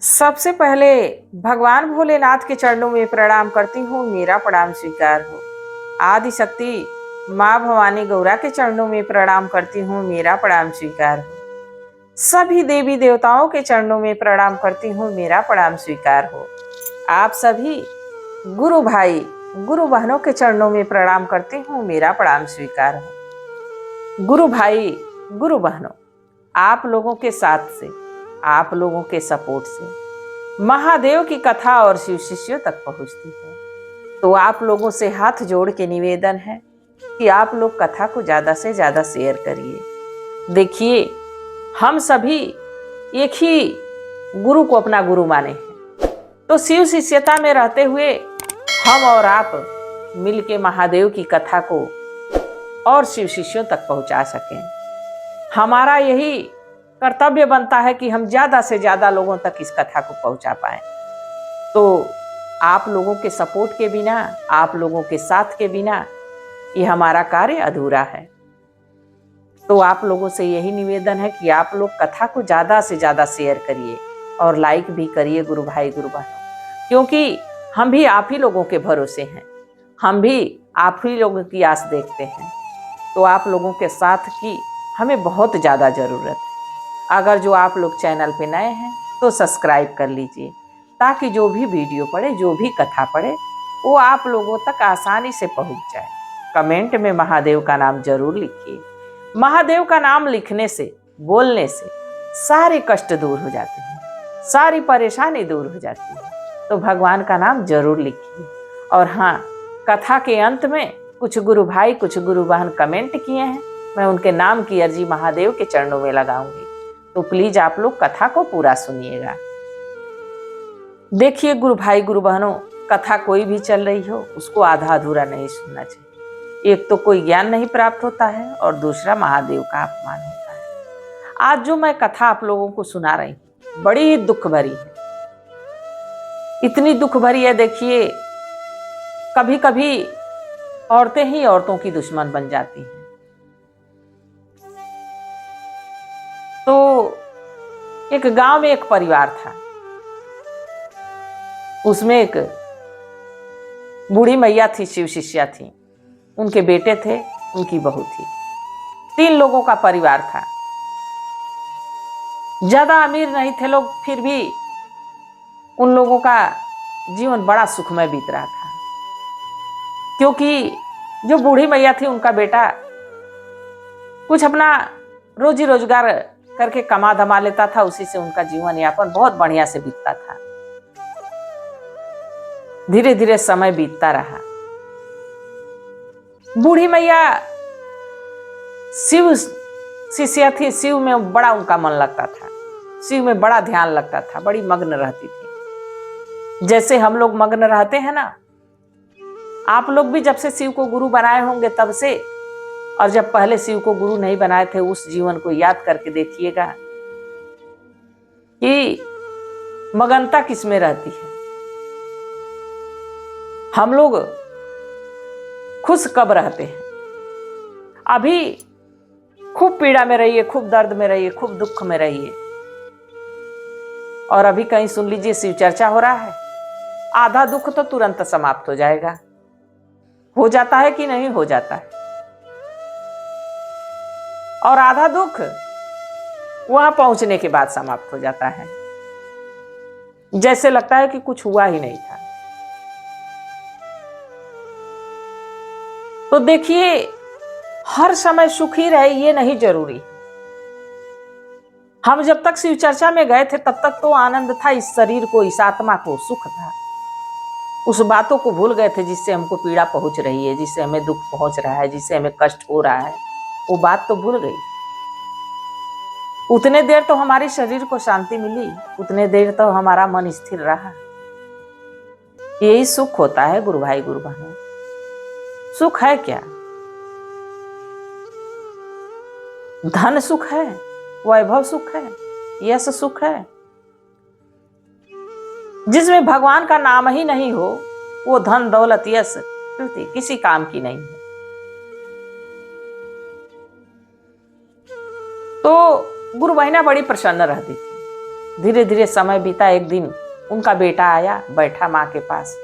सबसे पहले भगवान भोलेनाथ के चरणों में प्रणाम करती हूँ, मेरा प्रणाम स्वीकार हो। आदि शक्ति माँ भवानी गौरा के चरणों में प्रणाम करती हूँ, मेरा प्रणाम स्वीकार हो। सभी देवी देवताओं के चरणों में प्रणाम करती हूँ, मेरा प्रणाम स्वीकार हो। आप सभी गुरु भाई गुरु बहनों के चरणों में प्रणाम करती हूँ, मेरा प्रणाम स्वीकार हो। गुरु भाई गुरु बहनों, आप लोगों के साथ से, आप लोगों के सपोर्ट से महादेव की कथा और शिव शिष्यों तक पहुंचती है। तो आप लोगों से हाथ जोड़ के निवेदन है कि आप लोग कथा को ज़्यादा से ज़्यादा शेयर करिए। देखिए, हम सभी एक ही गुरु को अपना गुरु माने हैं, तो शिव शिष्यता में रहते हुए हम और आप मिलके महादेव की कथा को और शिव शिष्यों तक पहुंचा सकें। हमारा यही कर्तव्य बनता है कि हम ज़्यादा से ज़्यादा लोगों तक इस कथा को पहुंचा पाएं। तो आप लोगों के सपोर्ट के बिना, आप लोगों के साथ के बिना ये हमारा कार्य अधूरा है। तो आप लोगों से यही निवेदन है कि आप लोग कथा को ज़्यादा से ज़्यादा शेयर करिए और लाइक भी करिए गुरु भाई गुरु बहनों, क्योंकि हम भी आप ही लोगों के भरोसे हैं, हम भी आप ही लोगों की आस देखते हैं। तो आप लोगों के साथ की हमें बहुत ज़्यादा ज़रूरत है। अगर जो आप लोग चैनल पे नए हैं तो सब्सक्राइब कर लीजिए, ताकि जो भी वीडियो पड़े, जो भी कथा पड़े, वो आप लोगों तक आसानी से पहुंच जाए। कमेंट में महादेव का नाम जरूर लिखिए। महादेव का नाम लिखने से, बोलने से सारे कष्ट दूर हो जाते हैं, सारी परेशानी दूर हो जाती है। तो भगवान का नाम जरूर लिखिए। और हाँ, कथा के अंत में कुछ गुरु भाई कुछ गुरु बहन कमेंट किए हैं, मैं उनके नाम की अर्जी महादेव के चरणों में लगाऊंगी। तो प्लीज आप लोग कथा को पूरा सुनिएगा। देखिए गुरु भाई गुरु बहनों, कथा कोई भी चल रही हो उसको आधा अधूरा नहीं सुनना चाहिए। एक तो कोई ज्ञान नहीं प्राप्त होता है और दूसरा महादेव का अपमान होता है। आज जो मैं कथा आप लोगों को सुना रही हूँ बड़ी ही दुख भरी है। इतनी दुख भरी है, देखिए, कभी कभी औरतें ही औरतों की दुश्मन बन जाती हैं। तो एक गांव में एक परिवार था, उसमें एक बूढ़ी मैया थी, शिव शिष्या थी, उनके बेटे थे, उनकी बहू थी। 3 लोगों का परिवार था। ज्यादा अमीर नहीं थे लोग, फिर भी उन लोगों का जीवन बड़ा सुखमय बीत रहा था, क्योंकि जो बूढ़ी मैया थी उनका बेटा कुछ अपना रोजी रोजगार करके कमा धमा लेता था, उसी से उनका जीवन यापन बहुत बढ़िया से बीतता था। धीरे धीरे समय बीतता रहा। बूढ़ी मैया शिव शिष्या थी, शिव में बड़ा उनका मन लगता था, शिव में बड़ा ध्यान लगता था, बड़ी मग्न रहती थी। जैसे हम लोग मग्न रहते हैं ना, आप लोग भी जब से शिव को गुरु बनाए होंगे तब से, और जब पहले शिव को गुरु नहीं बनाए थे उस जीवन को याद करके देखिएगा कि मगनता किसमें रहती है। हम लोग खुश कब रहते हैं? अभी खूब पीड़ा में रहिए, खूब दर्द में रहिए, खूब दुख में रहिए, और अभी कहीं सुन लीजिए शिव चर्चा हो रहा है, आधा दुख तो तुरंत समाप्त हो जाएगा। हो जाता है कि नहीं हो जाता है? और आधा दुख वहां पहुंचने के बाद समाप्त हो जाता है, जैसे लगता है कि कुछ हुआ ही नहीं था। तो देखिए, हर समय सुखी रहे ये नहीं जरूरी। हम जब तक शिव चर्चा में गए थे तब तक तो आनंद था, इस शरीर को, इस आत्मा को सुख था। उस बातों को भूल गए थे जिससे हमको पीड़ा पहुंच रही है, जिससे हमें दुख पहुंच रहा है, जिससे हमें कष्ट हो रहा है, वो बात तो भूल गई। उतने देर तो हमारे शरीर को शांति मिली, उतने देर तो हमारा मन स्थिर रहा। यही सुख होता है गुरु भाई गुरु बहनों। सुख है क्या? धन सुख है, वैभव सुख है, यश सुख है? जिसमें भगवान का नाम ही नहीं हो वो धन दौलत यश कीर्ति किसी काम की नहीं है। तो गुरु बहिना बड़ी प्रसन्न रहती थी। धीरे धीरे समय बीता। एक दिन उनका बेटा आया, बैठा माँ के पास।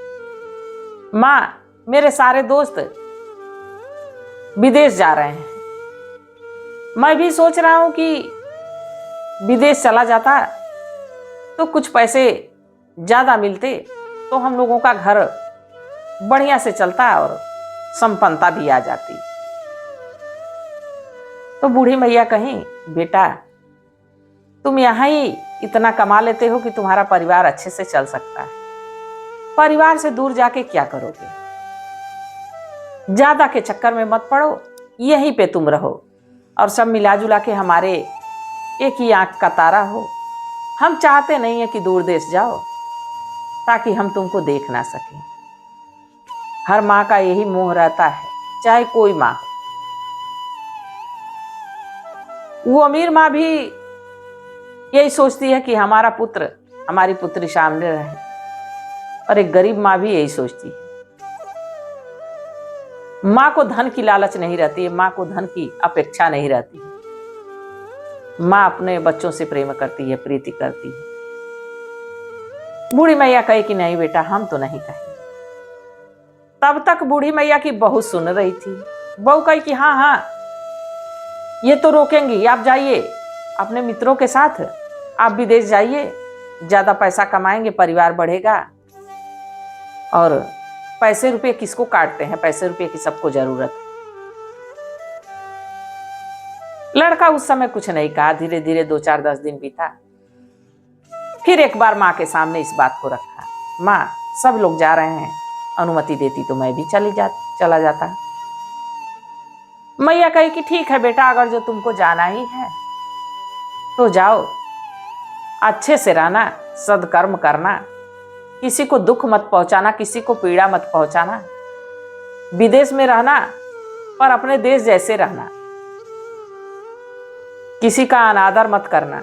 माँ, मेरे सारे दोस्त विदेश जा रहे हैं, मैं भी सोच रहा हूं कि विदेश चला जाता तो कुछ पैसे ज्यादा मिलते, तो हम लोगों का घर बढ़िया से चलता और संपन्नता भी आ जाती। तो बूढ़ी मैया कहीं, बेटा तुम यहां ही इतना कमा लेते हो कि तुम्हारा परिवार अच्छे से चल सकता है, परिवार से दूर जाके क्या करोगे? ज्यादा के चक्कर में मत पड़ो, यहीं पे तुम रहो और सब मिला जुला के हमारे एक ही आंख का तारा हो। हम चाहते नहीं है कि दूर देश जाओ ताकि हम तुमको देख ना सकें। हर माँ का यही मोह रहता है, चाहे कोई माँ हो। वो अमीर माँ भी यही सोचती है कि हमारा पुत्र, हमारी पुत्री सामने रहे, और एक गरीब माँ भी यही सोचती है। माँ को धन की लालच नहीं रहती है, माँ को धन की अपेक्षा नहीं रहती है। माँ अपने बच्चों से प्रेम करती है, प्रीति करती है। बूढ़ी मैया कहे कि नहीं बेटा, हम तो नहीं कहेंगे। तब तक बूढ़ी मैया की बहू सुन रही थी। बहू कही कि हाँ हाँ, ये तो रोकेंगी, आप जाइए अपने मित्रों के साथ, आप विदेश जाइए, ज्यादा पैसा कमाएंगे, परिवार बढ़ेगा। और पैसे रुपए किसको काटते हैं, पैसे रुपए की सबको जरूरत है। लड़का उस समय कुछ नहीं कहा। धीरे धीरे 2-4-10 दिन बीता। फिर एक बार माँ के सामने इस बात को रखा। माँ, सब लोग जा रहे हैं, अनुमति देती तो मैं भी चला जाता। मैया कही कि ठीक है बेटा, अगर जो तुमको जाना ही है तो जाओ, अच्छे से रहना, सदकर्म करना, किसी को दुख मत पहुंचाना, किसी को पीड़ा मत पहुंचाना। विदेश में रहना पर अपने देश जैसे रहना, किसी का अनादर मत करना।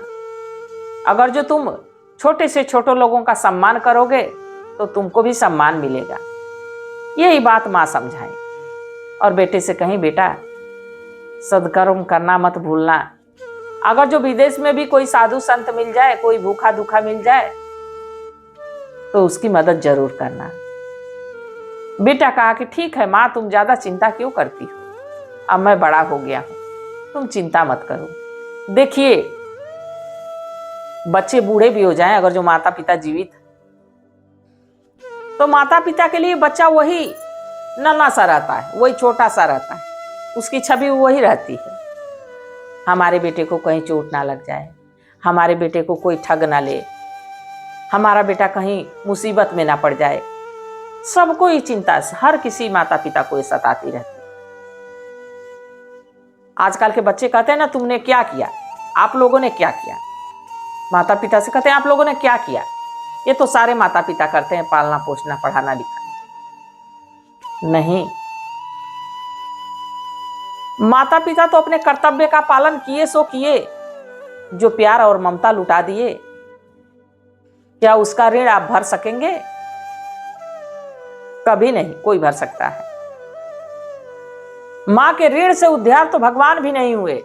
अगर जो तुम छोटे से छोटे लोगों का सम्मान करोगे तो तुमको भी सम्मान मिलेगा। यही बात माँ समझाई और बेटे से कहीं, बेटा सदकर्म करना मत भूलना। अगर जो विदेश में भी कोई साधु संत मिल जाए, कोई भूखा दुखा मिल जाए तो उसकी मदद जरूर करना। बेटा कहा कि ठीक है माँ, तुम ज्यादा चिंता क्यों करती हो, अब मैं बड़ा हो गया हूं, तुम चिंता मत करो। देखिए, बच्चे बूढ़े भी हो जाएं, अगर जो माता पिता जीवित, तो माता पिता के लिए बच्चा वही नन्हा सा रहता है, वही छोटा सा रहता है, उसकी छवि वही रहती है। हमारे बेटे को कहीं चोट ना लग जाए, हमारे बेटे को कोई ठग ना ले, हमारा बेटा कहीं मुसीबत में ना पड़ जाए। सबको ये चिंता, हर किसी माता पिता को ये सताती रहती है। आजकल के बच्चे कहते हैं ना, तुमने क्या किया, आप लोगों ने क्या किया। माता पिता से कहते हैं आप लोगों ने क्या किया। ये तो सारे माता पिता करते हैं, पालना पोसना पढ़ाना लिखाना। नहीं, माता पिता तो अपने कर्तव्य का पालन किए सो किए, जो प्यार और ममता लुटा दिए, क्या उसका ऋण आप भर सकेंगे? कभी नहीं कोई भर सकता है। मां के ऋण से उद्धार तो भगवान भी नहीं हुए।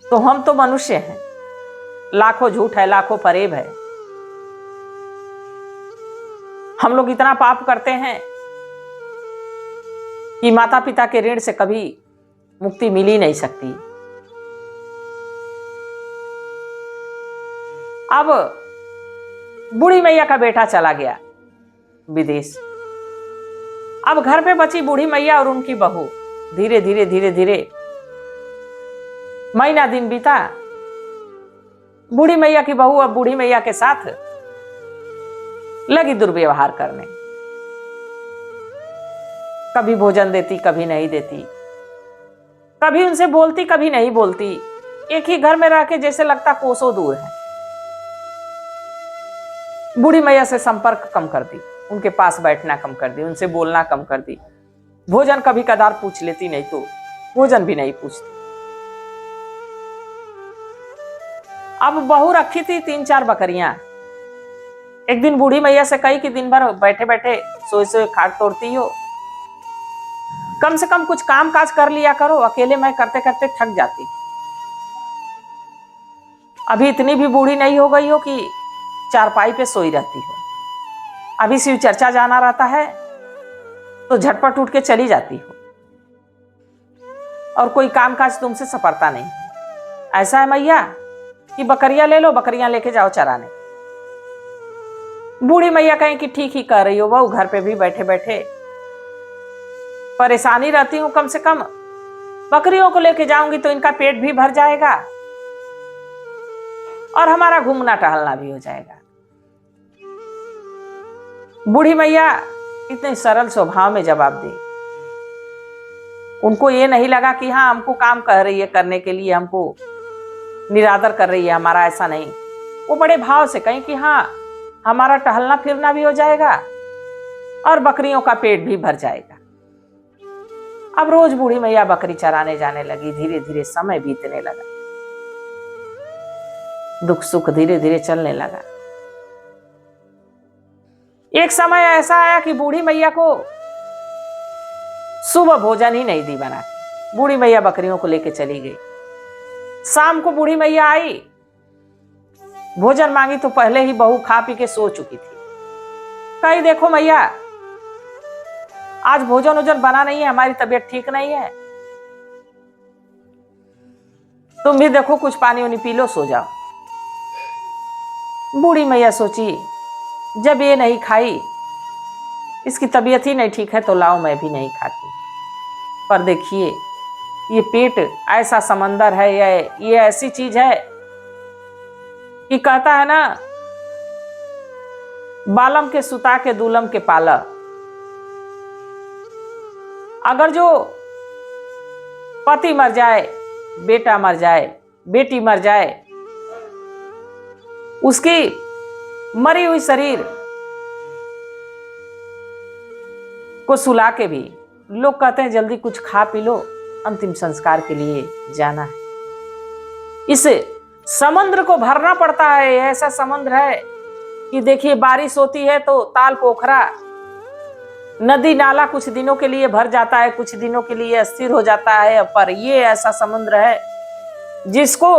तो हम तो मनुष्य हैं, लाखों झूठ है, लाखों फरेब है। हम लोग इतना पाप करते हैं कि माता पिता के ऋण से कभी मुक्ति मिल ही नहीं सकती। अब बूढ़ी मैया का बेटा चला गया विदेश। अब घर पे बची बूढ़ी मैया और उनकी बहू। धीरे धीरे धीरे धीरे महीना दिन बीता। बूढ़ी मैया की बहू अब बूढ़ी मैया के साथ लगी दुर्व्यवहार करने। कभी भोजन देती, कभी नहीं देती, कभी उनसे बोलती, कभी नहीं बोलती। एक ही घर में रह के जैसे लगता कोसों दूर है। बूढ़ी मैया से संपर्क कम कर दी, उनके पास बैठना कम कर दी, उनसे बोलना कम कर दी। भोजन कभी कदार पूछ लेती, नहीं तो भोजन भी नहीं पूछती। अब बहू रखी थी 3-4 बकरियां। एक दिन बूढ़ी मैया से कही कि दिन भर बैठे बैठे सोए सोए खाट तोड़ती हो, कम से कम कुछ काम काज कर लिया करो, अकेले मैं करते करते थक जाती। अभी इतनी भी बूढ़ी नहीं हो गई हो कि चारपाई पे सोई रहती हो। अभी शिव चर्चा जाना रहता है तो झटपट उठ के चली जाती हो और कोई काम काज तुमसे सपरता नहीं। ऐसा है मैया कि बकरियां ले लो, बकरियां लेके जाओ चराने। बूढ़ी मैया कहें कि ठीक ही कर रही हो बहू, घर पे भी बैठे बैठे परेशानी रहती हूं, कम से कम बकरियों को लेके जाऊंगी तो इनका पेट भी भर जाएगा और हमारा घूमना टहलना भी हो जाएगा। बूढ़ी मैया इतने सरल स्वभाव में जवाब दी। उनको ये नहीं लगा कि हाँ हमको काम कह रही है करने के लिए, हमको निरादर कर रही है हमारा, ऐसा नहीं। वो बड़े भाव से कहीं कि हाँ हमारा टहलना फिरना भी हो जाएगा और बकरियों का पेट भी भर जाएगा। अब रोज बूढ़ी मैया बकरी चराने जाने लगी। धीरे धीरे समय बीतने लगा, दुख सुख धीरे धीरे चलने लगा। एक समय ऐसा आया कि बूढ़ी मैया को सुबह भोजन ही नहीं दी बना के। बूढ़ी मैया बकरियों को लेके चली गई। शाम को बूढ़ी मैया आई, भोजन मांगी तो पहले ही बहू खा पी के सो चुकी थी। कही देखो मैया आज भोजन वोजन बना नहीं है, हमारी तबीयत ठीक नहीं है, तुम भी देखो कुछ पानी वानी पी लो, सो जाओ। बूढ़ी मैया सोची जब ये नहीं खाई, इसकी तबीयत ही नहीं ठीक है तो लाओ मैं भी नहीं खाती। पर देखिए ये पेट ऐसा समंदर है, ये ऐसी चीज है कि कहता है ना बालम के सुता के दूलम के पाला। अगर जो पति मर जाए, बेटा मर जाए, बेटी मर जाए, उसकी मरी हुई शरीर को सुला के भी लोग कहते हैं जल्दी कुछ खा पी लो, अंतिम संस्कार के लिए जाना है। इस समुद्र को भरना पड़ता है। ऐसा समुद्र है कि देखिए बारिश होती है तो ताल पोखरा नदी नाला कुछ दिनों के लिए भर जाता है, कुछ दिनों के लिए अस्थिर हो जाता है। पर ये ऐसा समुद्र है जिसको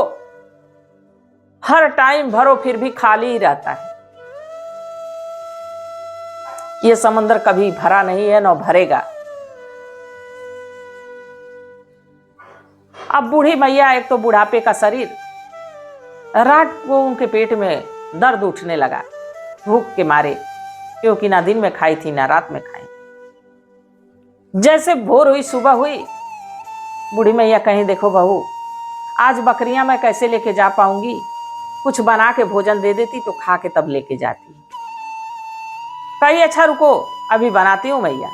हर टाइम भरो फिर भी खाली ही रहता है। ये समुद्र कभी भरा नहीं है, न भरेगा। अब बूढ़ी मैया, एक तो बुढ़ापे का शरीर, रात को उनके पेट में दर्द उठने लगा भूख के मारे, क्योंकि ना दिन में खाई थी ना रात में खाई। जैसे भोर हुई, सुबह हुई, बूढ़ी मैया कहीं देखो बहू आज बकरियां मैं कैसे लेके जा पाऊंगी, कुछ बना के भोजन दे देती तो खा के तब लेके जाती। कही अच्छा रुको अभी बनाती हूं मैया।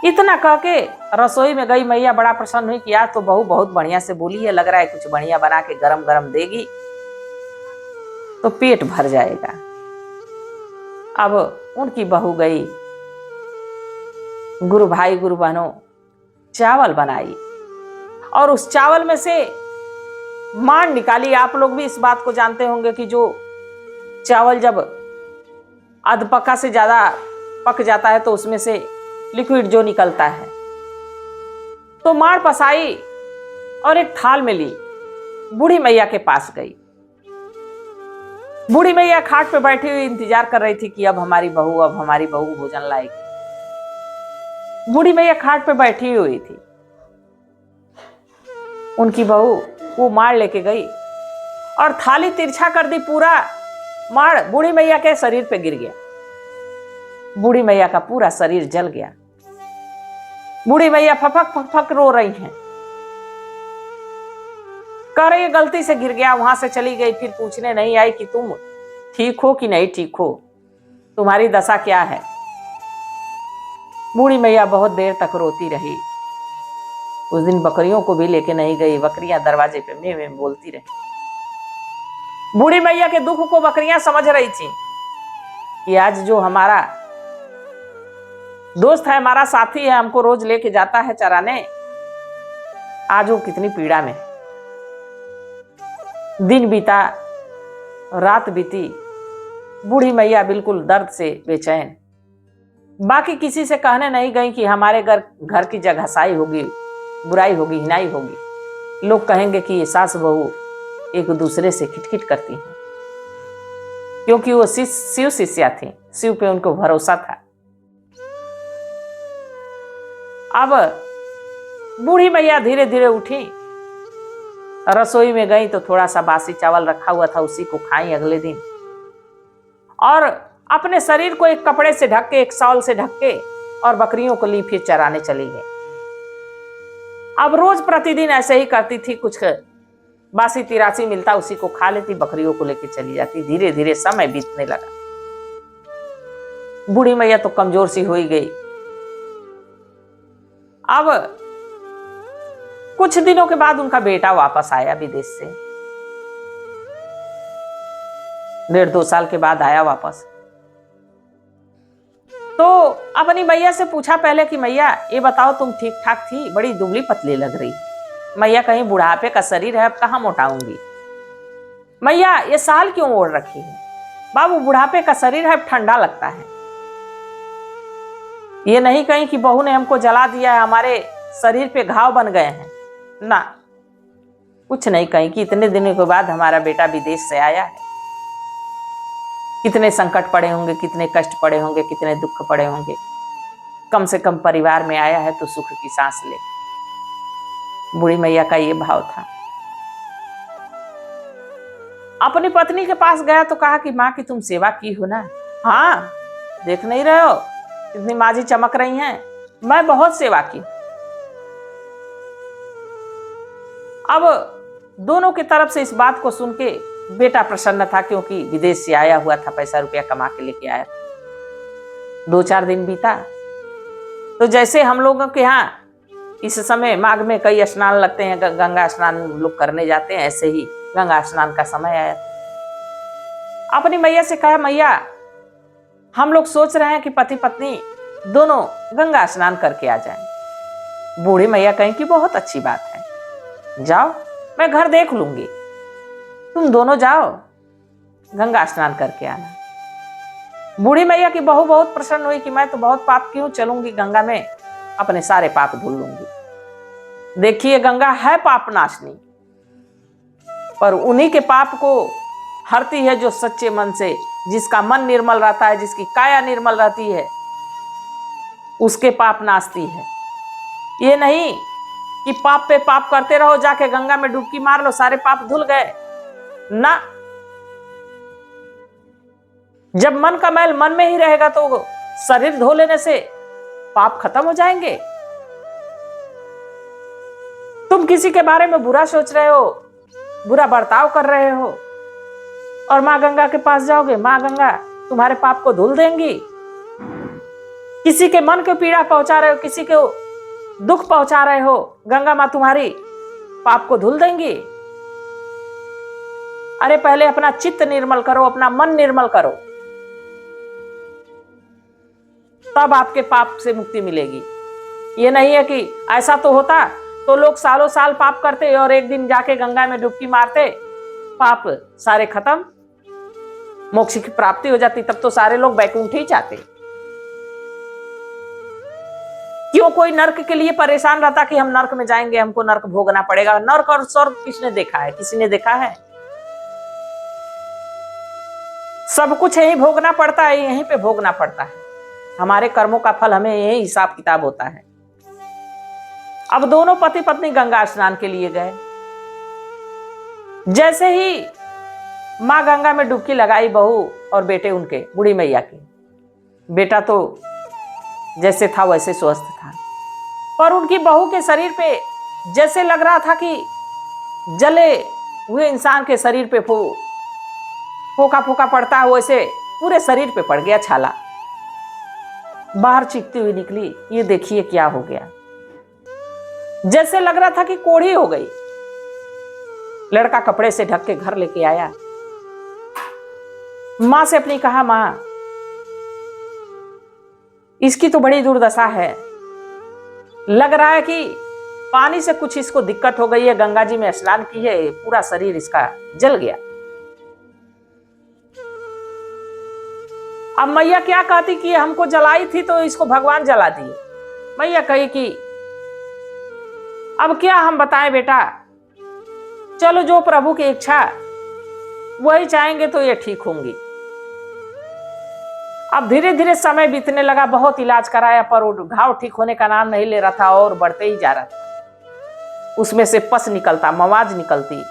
इतना कह के रसोई में गई मैया। बड़ा प्रसन्न हुई कि आज तो बहू बहुत बढ़िया से बोली है, लग रहा है कुछ बढ़िया बना के गरम गरम देगी तो पेट भर जाएगा। अब उनकी बहू गई, गुरु भाई गुरु बहनों चावल बनाई और उस चावल में से मांड निकाली। आप लोग भी इस बात को जानते होंगे कि जो चावल जब अधपका से ज्यादा पक जाता है तो उसमें से लिक्विड जो निकलता है, तो माड़ पसाई और एक थाल में ली, बूढ़ी मैया के पास गई। बूढ़ी मैया खाट पे बैठी हुई इंतजार कर रही थी कि अब हमारी बहू भोजन लाएगी। बूढ़ी मैया खाट पे बैठी हुई थी। उनकी बहू वो माड़ लेके गई और थाली तिरछा कर दी। पूरा माड़ बूढ़ी मैया के शरीर पे गिर गया। बूढ़ी मैया का पूरा शरीर जल गया। बूढ़ी मैया फपक फपक रो रही हैं, कह रही गलती से गिर गया। वहां से चली गई, फिर पूछने नहीं आई कि तुम ठीक हो कि नहीं ठीक हो, तुम्हारी दशा क्या है। बूढ़ी मैया बहुत देर तक रोती रही। उस दिन बकरियों को भी लेके नहीं गई। बकरियां दरवाजे पे में बोलती रही। बूढ़ी मैया के दुख को बकरियां समझ रही थी कि आज जो हमारा दोस्त है, हमारा साथी है, हमको रोज लेके जाता है चराने, आज वो कितनी पीड़ा में। दिन बीता, रात बीती, बूढ़ी मैया बिल्कुल दर्द से बेचैन। बाकी किसी से कहने नहीं गई कि हमारे घर की जगहसाई होगी, बुराई होगी, हिनाई होगी। लोग कहेंगे कि ये सास बहू एक दूसरे से खिटखिट करती हैं, क्योंकि वो शिव शिष्या थी, शिव पे उनको भरोसा था। अब बूढ़ी मैया धीरे धीरे उठी, रसोई में गई तो थोड़ा सा बासी चावल रखा हुआ था, उसी को खाई अगले दिन, और अपने शरीर को एक कपड़े से ढक के, एक शॉल से ढक के, और बकरियों को ली फिर चराने चली गई। अब रोज प्रतिदिन ऐसे ही करती थी, कुछ बासी तिरासी मिलता उसी को खा लेती, बकरियों को लेकर चली जाती। धीरे धीरे समय बीतने लगा, बूढ़ी मैया तो कमजोर सी हो ही गई। अब कुछ दिनों के बाद उनका बेटा वापस आया विदेश से, 1.5-2 साल के बाद आया वापस। तो अपनी मैया से पूछा पहले कि मैया ये बताओ तुम ठीक ठाक थी, बड़ी दुबली पतली लग रही। मैया कहीं बुढ़ापे का शरीर है, अब कहाँ मोटाऊंगी। मैया ये साल क्यों ओढ़ रखी है? बाबू बुढ़ापे का शरीर है, अब ठंडा लगता है। ये नहीं कहीं कि बहू ने हमको जला दिया है, हमारे शरीर पे घाव बन गए हैं ना, कुछ नहीं कहीं कि इतने दिनों के बाद हमारा बेटा विदेश से आया है, कितने संकट पड़े होंगे, कितने कष्ट पड़े होंगे, कितने दुख पड़े होंगे, कम से कम परिवार में आया है तो सुख की सांस ले। बूढ़ी मैया का ये भाव था। अपनी पत्नी के पास गया तो कहा कि माँ की तुम सेवा की हो ना? हाँ, देख नहीं रहे हो कितनी माजी चमक रही हैं, मैं बहुत सेवा की। अब दोनों की तरफ से इस बात को सुन के बेटा प्रसन्न था, क्योंकि विदेश से आया हुआ था, पैसा रुपया कमा के लेके आया। 2-4 दिन बीता तो जैसे हम लोगों के यहाँ इस समय माघ में कई स्नान लगते हैं, गंगा स्नान लोग करने जाते हैं, ऐसे ही गंगा स्नान का समय आया था। अपनी मैया से कहा, मैया हम लोग सोच रहे हैं कि पति पत्नी दोनों गंगा स्नान करके आ जाएं। बूढ़ी मैया कहें कि बहुत अच्छी बात है, जाओ मैं घर देख लूंगी, तुम दोनों जाओ गंगा स्नान करके आना। बूढ़ी मैया की बहू बहुत प्रसन्न हुई कि मैं तो बहुत पाप की हूं, चलूंगी गंगा में, अपने सारे पाप धुल लूंगी। देखिए गंगा है पाप नाशनी, पर उन्हीं के पाप को हरती है जो सच्चे मन से, जिसका मन निर्मल रहता है, जिसकी काया निर्मल रहती है, उसके पाप नाशती है। ये नहीं कि पाप पे पाप करते रहो, जाके गंगा में डुबकी मार लो सारे पाप धुल गए ना। जब मन का मैल मन में ही रहेगा तो शरीर धो लेने से पाप खत्म हो जाएंगे। तुम किसी के बारे में बुरा सोच रहे हो, बुरा बर्ताव कर रहे हो, और मां गंगा के पास जाओगे, मां गंगा तुम्हारे पाप को धुल देंगी। किसी के मन को पीड़ा पहुंचा रहे हो, किसी को दुख पहुंचा रहे हो, गंगा मां तुम्हारी पाप को धुल देंगी। अरे पहले अपना चित्त निर्मल करो, अपना मन निर्मल करो, तब आपके पाप से मुक्ति मिलेगी। ये नहीं है कि ऐसा तो होता तो लोग सालों साल पाप करते और एक दिन जाके गंगा में डुबकी मारते, पाप सारे खत्म, मोक्ष की प्राप्ति हो जाती, तब तो सारे लोग बैकुंठ ही जाते। क्यों कोई नरक के लिए परेशान रहता कि हम नरक में जाएंगे, हमको नरक भोगना पड़ेगा? नरक और स्वर्ग किसने देखा है? किसी ने देखा है? सब कुछ यही भोगना पड़ता है, यहीं पे भोगना पड़ता है। हमारे कर्मों का फल हमें यही हिसाब किताब होता है। अब दोनों पति पत्नी गंगा स्नान के लिए गए। जैसे ही मां गंगा में डुबकी लगाई, बहू और बेटे उनके, बूढ़ी मैया के, बेटा तो जैसे था वैसे स्वस्थ था, पर उनकी बहू के शरीर पे जैसे लग रहा था कि जले हुए इंसान के शरीर पे फोका फोका पड़ता है, वैसे पूरे शरीर पे पड़ गया छाला। बाहर चीखती हुई निकली, ये देखिए क्या हो गया। जैसे लग रहा था कि कोढ़ी हो गई। लड़का कपड़े से ढक के घर लेके आया, मां से अपनी कहा, मां इसकी तो बड़ी दुर्दशा है, लग रहा है कि पानी से कुछ इसको दिक्कत हो गई है, गंगा जी में स्नान की है, पूरा शरीर इसका जल गया। अब मैया क्या कहती कि हमको जलाई थी तो इसको भगवान जला दिए। मैया कही कि अब क्या हम बताएं बेटा, चलो जो प्रभु की इच्छा वही चाहेंगे तो ये ठीक होंगी। अब धीरे धीरे समय बीतने लगा, बहुत इलाज कराया पर वो घाव ठीक होने का नाम नहीं ले रहा था और बढ़ते ही जा रहा था। उसमें से पस निकलता, मवाज निकलती,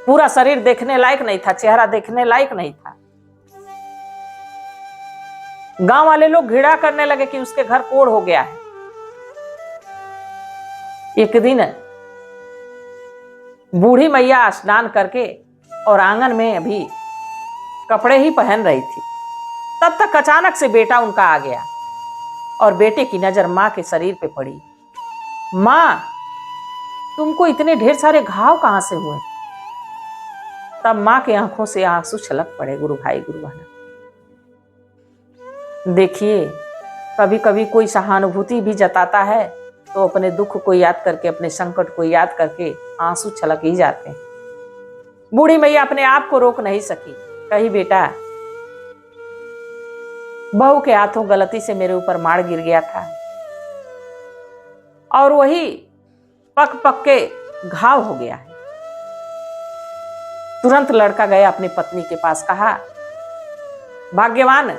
पूरा शरीर देखने लायक नहीं था, चेहरा देखने लायक नहीं था। गांव वाले लोग घृणा करने लगे कि उसके घर कोढ़ हो गया है। एक दिन बूढ़ी मैया स्नान करके और आंगन में अभी कपड़े ही पहन रही थी, तब तक अचानक से बेटा उनका आ गया और बेटे की नजर मां के शरीर पे पड़ी। मां, तुमको इतने ढेर सारे घाव कहां से हुए? तब मां की आंखों से आंसू छलक पड़े। गुरु भाई गुरु बहना, देखिए कभी कभी कोई सहानुभूति भी जताता है तो अपने दुख को याद करके, अपने संकट को याद करके आंसू छलक ही जाते हैं। बूढ़ी मैया अपने आप को रोक नहीं सकी, कही बेटा, बहू के हाथों गलती से मेरे ऊपर मार गिर गया था और वही पक पक के घाव हो गया है। तुरंत लड़का गया अपनी पत्नी के पास, कहा, भाग्यवान,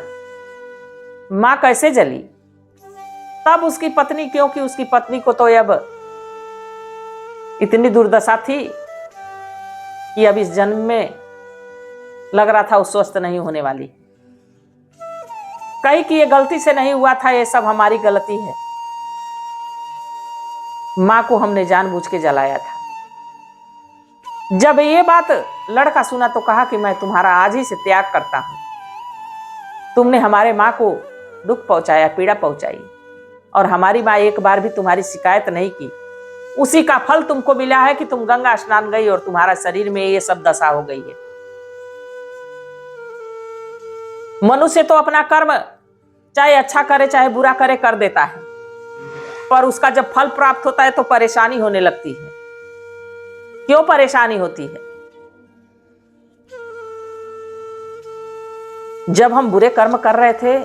मां कैसे जली? तब उसकी पत्नी, क्योंकि उसकी पत्नी को तो अब इतनी दुर्दशा थी कि अब इस जन्म में लग रहा था वो स्वस्थ नहीं होने वाली, कही कि ये गलती से नहीं हुआ था, ये सब हमारी गलती है, मां को हमने जानबूझ के जलाया था। जब ये बात लड़का सुना तो कहा कि मैं तुम्हारा आज ही से त्याग करता हूं। तुमने हमारे मां को दुख पहुंचाया, पीड़ा पहुंचाई और हमारी मां एक बार भी तुम्हारी शिकायत नहीं की। उसी का फल तुमको मिला है कि तुम गंगा स्नान गई और तुम्हारा शरीर में ये सब दशा हो गई है। मनुष्य तो अपना कर्म चाहे अच्छा करे चाहे बुरा करे कर देता है, पर उसका जब फल प्राप्त होता है तो परेशानी होने लगती है। क्यों परेशानी होती है? जब हम बुरे कर्म कर रहे थे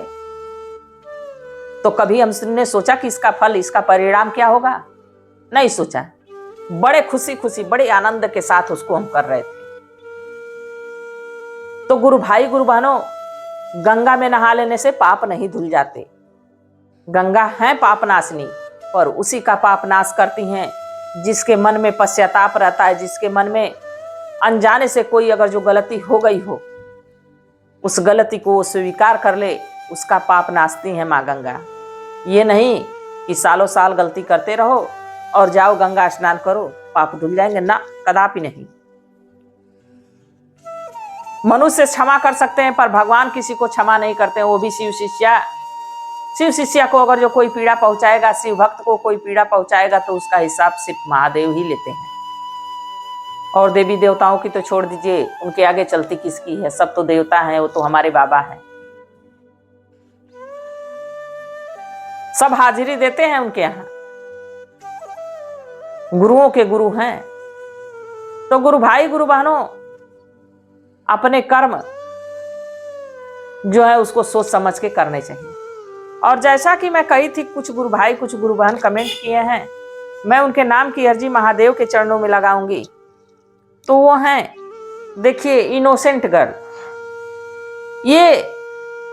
तो कभी हमने सोचा कि इसका फल, इसका परिणाम क्या होगा? नहीं सोचा। बड़े खुशी खुशी, बड़े आनंद के साथ उसको हम कर रहे थे। तो गुरु भाई गुरु बहनों, गंगा में नहा लेने से पाप नहीं धुल जाते। गंगा है पाप नाशनी, पर उसी का पाप नाश करती हैं जिसके मन में पश्चाताप रहता है, जिसके मन में अनजाने से कोई अगर जो गलती हो गई हो, उस गलती को स्वीकार कर ले, उसका पाप नाशती है माँ गंगा। ये नहीं कि सालों साल गलती करते रहो और जाओ गंगा स्नान करो, पाप धुल जाएंगे, ना, कदापि नहीं। मनुष्य क्षमा कर सकते हैं पर भगवान किसी को क्षमा नहीं करते हैं, वो भी शिव शिष्या। शिव शिष्या को अगर जो कोई पीड़ा पहुंचाएगा, शिव भक्त को कोई पीड़ा पहुंचाएगा तो उसका हिसाब सिर्फ महादेव ही लेते हैं। और देवी देवताओं की तो छोड़ दीजिए, उनके आगे चलती किसकी है? सब तो देवता हैं, वो तो हमारे बाबा हैं, सब हाजिरी देते हैं उनके यहाँ, गुरुओं के गुरु हैं। तो गुरु भाई गुरु बहनों, अपने कर्म जो है उसको सोच समझ के करने चाहिए। और जैसा कि मैं कही थी, कुछ गुरु भाई कुछ गुरु बहन कमेंट किए हैं, मैं उनके नाम की अर्जी महादेव के चरणों में लगाऊंगी। तो वो हैं, देखिए, इनोसेंट गर्ल, ये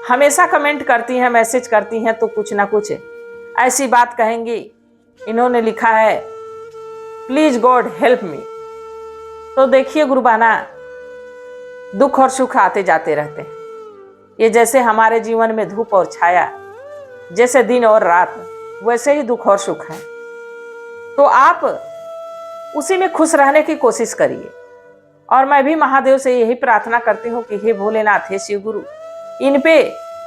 हमेशा कमेंट करती हैं, मैसेज करती हैं तो कुछ ना कुछ ऐसी बात कहेंगी। इन्होंने लिखा है, प्लीज गॉड हेल्प मी। तो देखिए गुरु बहना, दुख और सुख आते जाते रहते हैं। ये जैसे हमारे जीवन में धूप और छाया, जैसे दिन और रात, वैसे ही दुख और सुख है। तो आप उसी में खुश रहने की कोशिश करिए। और मैं भी महादेव से यही प्रार्थना करती हूँ कि हे भोलेनाथ, हे शिव गुरु, इन पे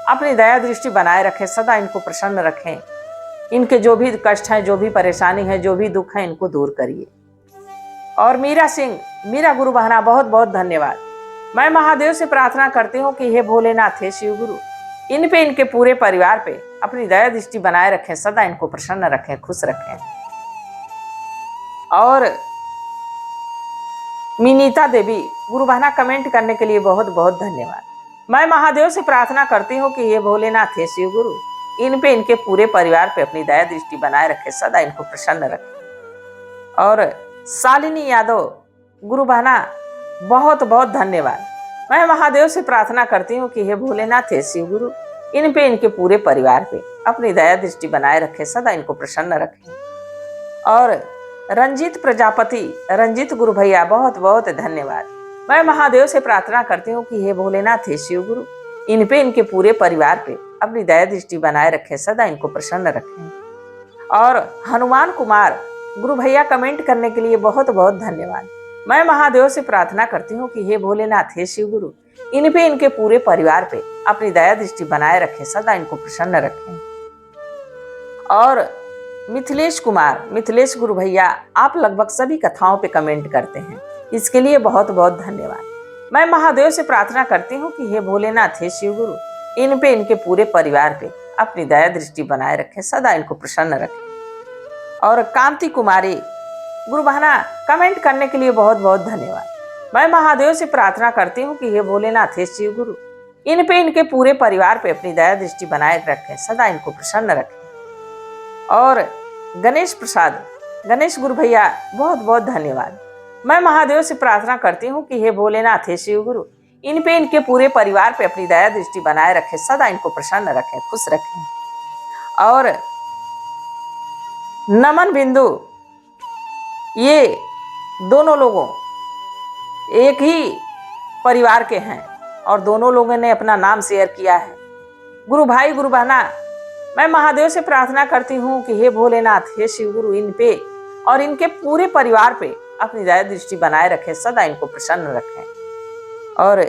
अपनी दया दृष्टि बनाए रखें, सदा इनको प्रसन्न रखें। इनके जो भी कष्ट हैं, जो भी परेशानी है, जो भी दुख है, इनको दूर करिए। और मीरा सिंह, मीरा गुरु बहना, बहुत बहुत धन्यवाद। मैं महादेव से प्रार्थना करती हूँ कि हे भोलेनाथ, हे शिव गुरु, इन पे, इनके पूरे परिवार पे अपनी दया दृष्टि बनाए रखें, सदा इनको प्रसन्न रखें, खुश रखें। और मिनीता देवी गुरु बहना, कमेंट करने के लिए बहुत बहुत धन्यवाद। मैं महादेव से प्रार्थना करती हूँ कि हे भोलेनाथ, हे शिव गुरु, इन पे, इनके पूरे परिवार पे अपनी दया दृष्टि बनाए रखें, सदा इनको प्रसन्न रखें। और शालिनी यादव, गुरु बहना बहुत बहुत धन्यवाद। मैं महादेव से प्रार्थना करती हूँ कि हे भोलेनाथ, हे शिव गुरु, इन पे, इनके पूरे परिवार पे अपनी दया दृष्टि बनाए रखे, सदा इनको प्रसन्न रखें। और रंजीत प्रजापति, रंजीत गुरु भैया, बहुत बहुत धन्यवाद। मैं महादेव से प्रार्थना करती हूँ कि हे भोलेनाथ, हे शिव गुरु, इन पे, इनके पूरे परिवार पे अपनी दया दृष्टि बनाए रखें, सदा इनको प्रसन्न रखें। और हनुमान कुमार गुरु भैया, कमेंट करने के लिए बहुत बहुत धन्यवाद। मैं महादेव से प्रार्थना करती हूँ कि हे भोलेनाथ, हे शिव गुरु, इन पे, इनके पूरे परिवार पे अपनी दया दृष्टि बनाए रखें, सदा इनको प्रसन्न रखें। और मिथिलेश कुमार, मिथिलेश गुरु भैया, आप लगभग सभी कथाओं पे कमेंट करते हैं, इसके लिए बहुत बहुत धन्यवाद। मैं महादेव से प्रार्थना करती हूँ कि हे भोलेनाथ, हे शिव गुरु, इन पे, इनके पूरे परिवार पे अपनी दया दृष्टि बनाए रखें, सदा इनको प्रसन्न रखें। और कांति कुमारी गुरु बहना, कमेंट करने के लिए बहुत बहुत धन्यवाद। मैं महादेव से प्रार्थना करती हूँ कि हे भोलेनाथ, हे शिव गुरु, इन पे, इनके पूरे परिवार पे अपनी दया दृष्टि बनाए रखें, सदा इनको प्रसन्न रखें। और गणेश प्रसाद, गणेश गुरु भैया, बहुत बहुत धन्यवाद। मैं महादेव से प्रार्थना करती हूँ कि हे भोलेनाथ, हे शिव गुरु, इन पे, इनके पूरे परिवार पे अपनी दया दृष्टि बनाए रखें, सदा इनको प्रसन्न रखें, खुश रखें। और नमन बिंदु, ये दोनों लोगों एक ही परिवार के हैं और दोनों लोगों ने अपना नाम शेयर किया है। गुरु भाई, गुरु बहना, मैं महादेव से प्रार्थना करती हूँ कि हे भोलेनाथ, हे शिव गुरु, इन पे और इनके पूरे परिवार पे अपनी दया दृष्टि बनाए रखें, सदा इनको प्रसन्न रखें। और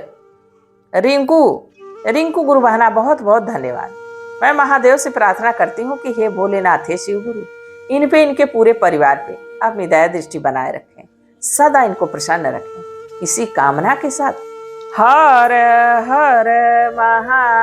रिंकू गुरु बहना, बहुत बहुत धन्यवाद। मैं महादेव से प्रार्थना करती हूँ कि हे भोलेनाथ, हे शिव गुरु, इन पे, इनके पूरे परिवार पे अपनी दया दृष्टि बनाए रखें, सदा इनको प्रसन्न रखें। इसी कामना के साथ हर हर महादेव।